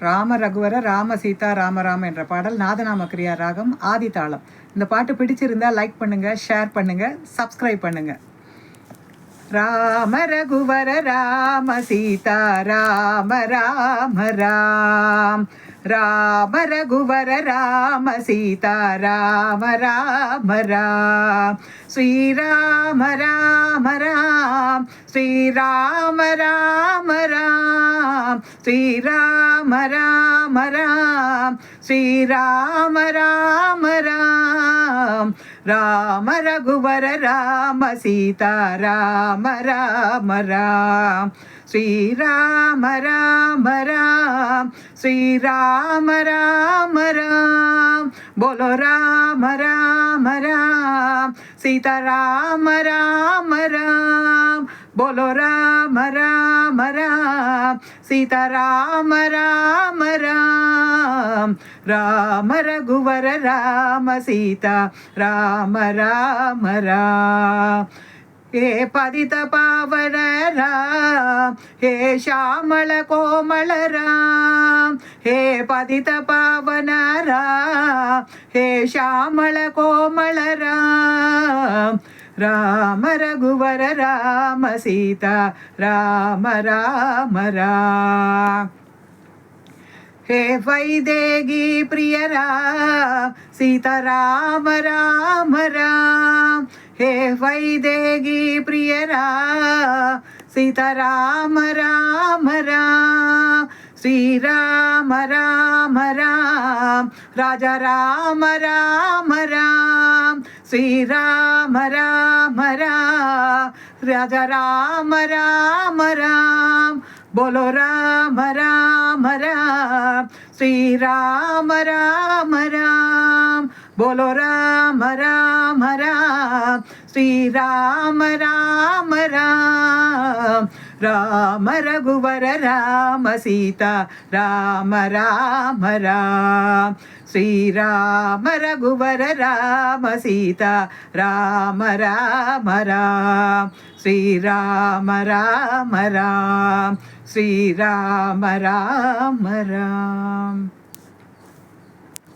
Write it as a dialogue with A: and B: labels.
A: ராம ரகுவர ராம சீதா ராம ராம என்ற பாடல் நாதநாம கிரியா ராகம் ஆதி தாளம். இந்த பாட்டு பிடிச்சிருந்தா லைக் பண்ணுங்க, ஷேர் பண்ணுங்க, சப்ஸ்கிரைப் பண்ணுங்க. ராம ரகுவர ராம சீதா ராம ராம ராம். ராம ரகுவர ராம சீதா ராம ராம ராம். ஸ்ரீராம ராம ராம் ஸ்ரீராம ராம ராம். ஸ்ரீராம ராம ராம் ஸ்ரீராம ராம ராம். ராம ரகுவர ராம சீதா ராம ராம ராம். ஸ்ரீராம ராம ராம் ஸ்ரீராம ராம ராம். போலோ ராம ராம ராம் சீதா ராம ராம ராம். बोलो राम राम राम सीता राम राम राम. राम रघुवर राम सीता राम राम राम. हे पतित पावन राम हे श्यामल कोमल राम. हे पतित पावन राम हे श्यामल कोमल राम. राम रघुवर राम सीता राम राम राम. हे वैदेही प्रिय राम सीता राम राम राम. हे वैदेही प्रिय राम सीता राम राम राम. श्री राम राम राम राजा राम राम राम. श्री राम राम राम राजा राम राम राम. बोलो राम राम राम श्री राम राम राम. बोलो राम राम राम श्री राम राम राम. राम रघुवर राम सीता राम राम राम. श्री राम रघुवर राम सीता राम राम राम. श्री राम राम राम श्री राम राम राम.